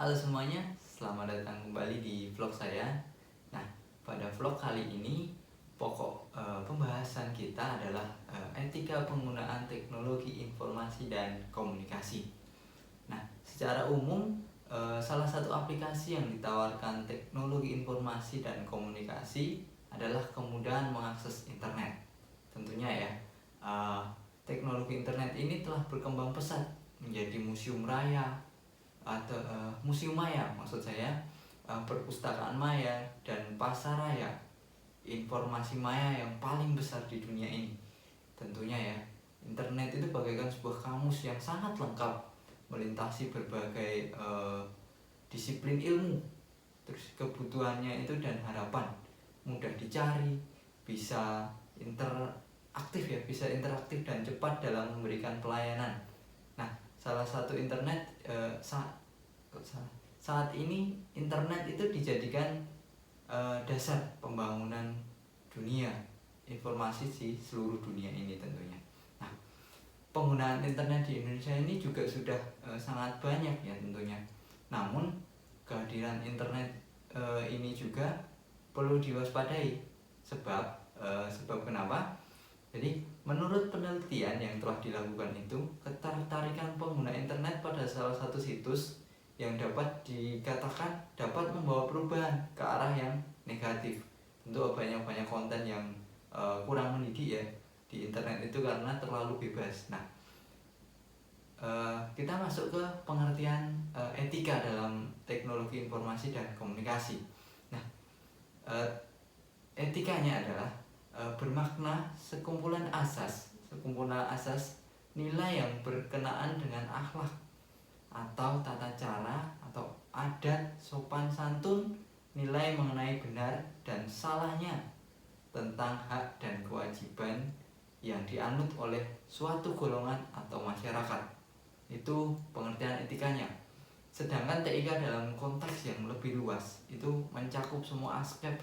Halo semuanya, selamat datang kembali di vlog saya. Nah, pada vlog kali ini pokok pembahasan kita adalah etika penggunaan teknologi informasi dan komunikasi. Nah, secara umum salah satu aplikasi yang ditawarkan teknologi informasi dan komunikasi adalah kemudahan mengakses internet. Tentunya ya, teknologi internet ini telah berkembang pesat menjadi museum raya atau museum maya maksud saya, perpustakaan maya dan pasar raya informasi maya yang paling besar di dunia ini. Tentunya ya, internet itu bagaikan sebuah kamus yang sangat lengkap melintasi berbagai disiplin ilmu. Terus kebutuhannya itu dan harapan mudah dicari, bisa interaktif dan cepat dalam memberikan pelayanan. Nah, salah satu internet saat ini internet itu dijadikan dasar pembangunan dunia informasi di seluruh dunia ini tentunya. Nah, penggunaan internet di Indonesia ini juga sudah sangat banyak ya tentunya. Namun kehadiran internet ini juga perlu diwaspadai. Sebab kenapa? Jadi menurut penelitian yang telah dilakukan itu, ketertarikan pengguna internet pada salah satu situs yang dapat dikatakan dapat membawa perubahan ke arah yang negatif. Tentu banyak konten yang kurang mendidik ya di internet itu karena terlalu bebas. Nah, kita masuk ke pengertian etika dalam teknologi informasi dan komunikasi. Nah, etikanya adalah bermakna sekumpulan asas nilai yang berkenaan dengan akhlak atau tata cara atau adat sopan santun, nilai mengenai benar dan salahnya tentang hak dan kewajiban yang dianut oleh suatu golongan atau masyarakat. Itu pengertian etikanya. Sedangkan TIK dalam konteks yang lebih luas itu mencakup semua aspek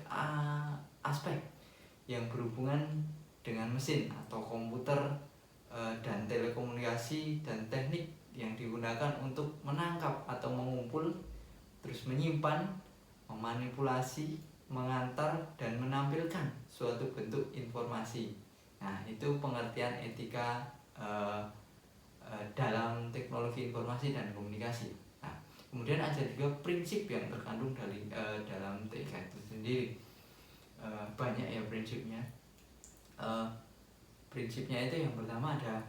yang berhubungan dengan mesin atau komputer dan telekomunikasi dan teknik yang digunakan untuk menangkap atau mengumpul, terus menyimpan, memanipulasi, mengantar dan menampilkan suatu bentuk informasi. Nah, itu pengertian etika dalam teknologi informasi dan komunikasi. Nah, kemudian ada juga prinsip yang terkandung dalam TIK itu sendiri. Banyak ya prinsipnya. Prinsipnya itu yang pertama ada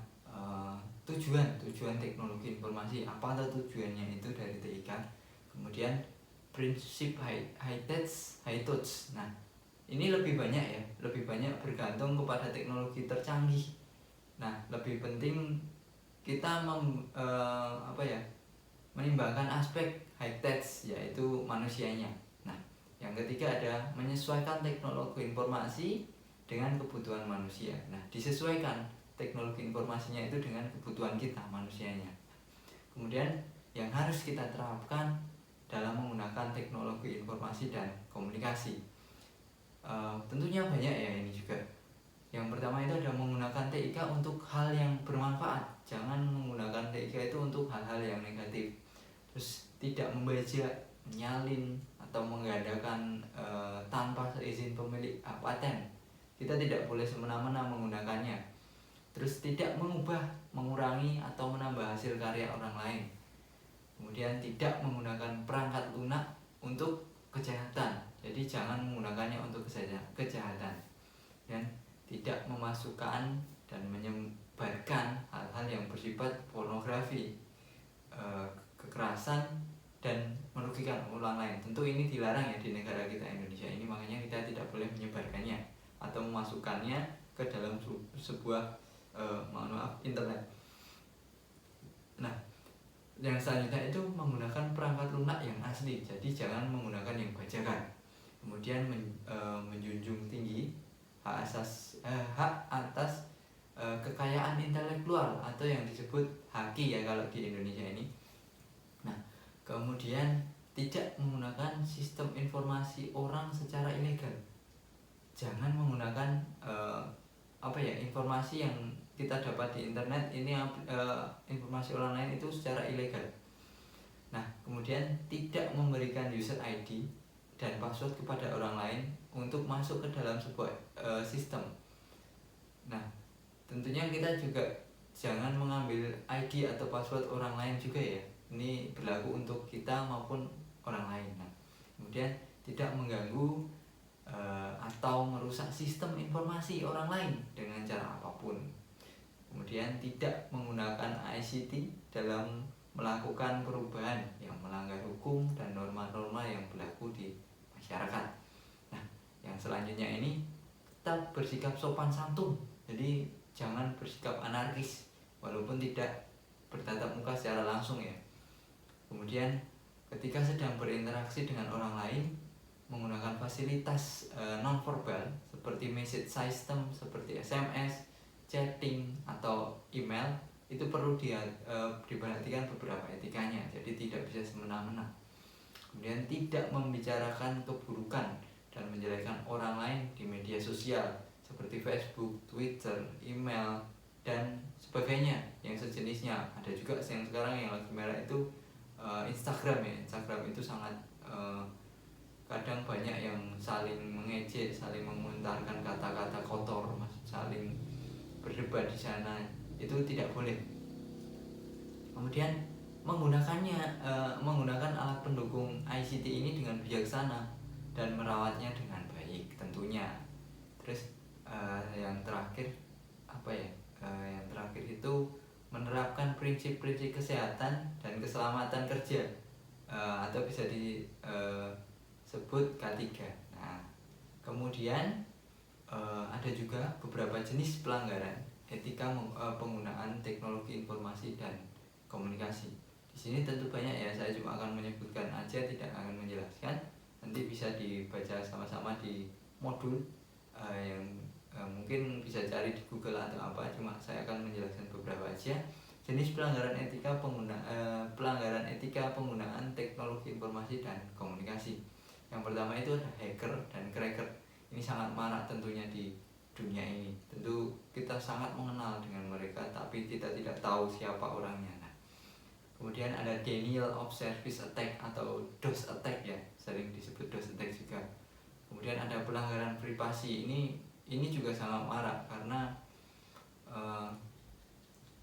tujuan teknologi informasi. Apa tujuannya itu dari TIK? Kemudian prinsip high touch. Nah, ini lebih banyak bergantung kepada teknologi tercanggih. Nah, lebih penting kita menimbangkan aspek high touch, yaitu manusianya. Nah, yang ketiga ada menyesuaikan teknologi informasi dengan kebutuhan manusia. Nah, disesuaikan teknologi informasinya itu dengan kebutuhan kita manusianya. Kemudian yang harus kita terapkan dalam menggunakan teknologi informasi dan komunikasi, tentunya banyak ya ini juga. Yang pertama itu ada menggunakan TIK untuk hal yang bermanfaat. Jangan menggunakan TIK itu untuk hal-hal yang negatif. Terus tidak membajak, menyalin atau menggandakan tanpa seizin pemilik paten. Kita tidak boleh semena-mena menggunakannya. Terus tidak mengubah, mengurangi atau menambah hasil karya orang lain. Kemudian tidak menggunakan perangkat lunak untuk kejahatan. Jadi jangan menggunakannya untuk kejahatan. Dan tidak memasukkan dan menyebarkan hal-hal yang bersifat pornografi, kekerasan dan merugikan orang lain. Tentu ini dilarang ya di negara kita Indonesia ini, makanya kita tidak boleh menyebarkannya atau memasukkannya ke dalam sebuah internet. Nah, yang selanjutnya itu menggunakan perangkat lunak yang asli. Jadi jangan menggunakan yang bajakan. Kemudian menjunjung tinggi hak atas kekayaan intelektual atau yang disebut haki ya kalau di Indonesia ini. Nah, kemudian tidak menggunakan sistem informasi orang secara ilegal. Jangan menggunakan informasi yang kita dapat di internet ini, informasi orang lain itu secara ilegal. Nah, kemudian Kemudian tidak memberikan user ID dan password kepada orang lain untuk masuk ke dalam sebuah sistem. Nah, tentunya kita juga jangan mengambil ID atau password orang lain juga ya. Ini berlaku untuk kita maupun orang lain. Nah, kemudian tidak mengganggu atau merusak sistem informasi orang lain dengan cara apapun. Kemudian tidak menggunakan ICT dalam melakukan perubahan yang melanggar hukum dan norma-norma yang berlaku di masyarakat. Nah, yang selanjutnya ini tetap bersikap sopan santun. Jadi jangan bersikap anarkis walaupun tidak bertatap muka secara langsung ya. Kemudian ketika sedang berinteraksi dengan orang lain, menggunakan fasilitas non-verbal seperti message system, seperti SMS, chatting, atau email, itu perlu diperhatikan beberapa etikanya, jadi tidak bisa semena-mena. Kemudian tidak membicarakan keburukan dan menjelekkan orang lain di media sosial seperti Facebook, Twitter, email, dan sebagainya yang sejenisnya. Ada juga yang sekarang yang lagi merah itu Instagram ya. Instagram itu sangat kadang banyak yang saling mengejek, saling menguntarkan kata-kata kotor, saling berdebat di sana. Itu tidak boleh. Kemudian menggunakan alat pendukung ICT ini dengan bijaksana dan merawatnya dengan baik tentunya. Terus yang terakhir yang terakhir itu menerapkan prinsip-prinsip kesehatan dan keselamatan kerja, atau bisa disebut K3. Nah, kemudian ada juga beberapa jenis pelanggaran etika penggunaan teknologi informasi dan komunikasi. Di sini tentu banyak ya, saya cuma akan menyebutkan aja, tidak akan menjelaskan. Nanti bisa dibaca sama-sama di modul yang mungkin bisa cari di Google atau apa, cuma saya akan menjelaskan beberapa aja jenis pelanggaran etika penggunaan teknologi informasi dan komunikasi. Yang pertama itu ada hacker dan cracker. Ini sangat marak tentunya di dunia ini. Tentu kita sangat mengenal dengan mereka, tapi kita tidak tahu siapa orangnya. Nah, kemudian ada denial of service attack atau DOS attack ya, sering disebut DOS attack juga. Kemudian ada pelanggaran privasi. Ini juga sangat marak karena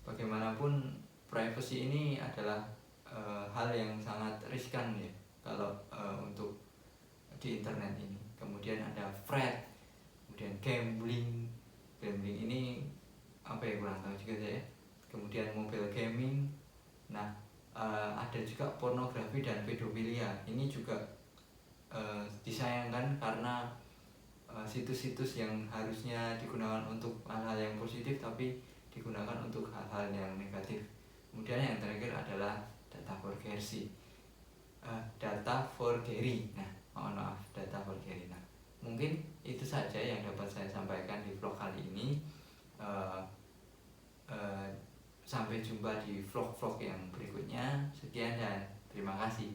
bagaimanapun privacy ini adalah hal yang sangat riskan ya kalau untuk di internet ini. Kemudian ada fraud, kemudian gambling ini apa ya, kurang tahu juga saya. Kemudian mobile gaming. Nah, ada juga pornografi dan pedofilia. Ini juga disayangkan karena situs-situs yang harusnya digunakan untuk hal-hal yang positif tapi digunakan untuk hal-hal yang negatif. Kemudian yang terakhir adalah data forgery. Nah, mohon maaf, data forgery. Nah, mungkin itu saja yang dapat saya sampaikan di vlog kali ini. Sampai jumpa di vlog-vlog yang berikutnya. Sekian dan terima kasih.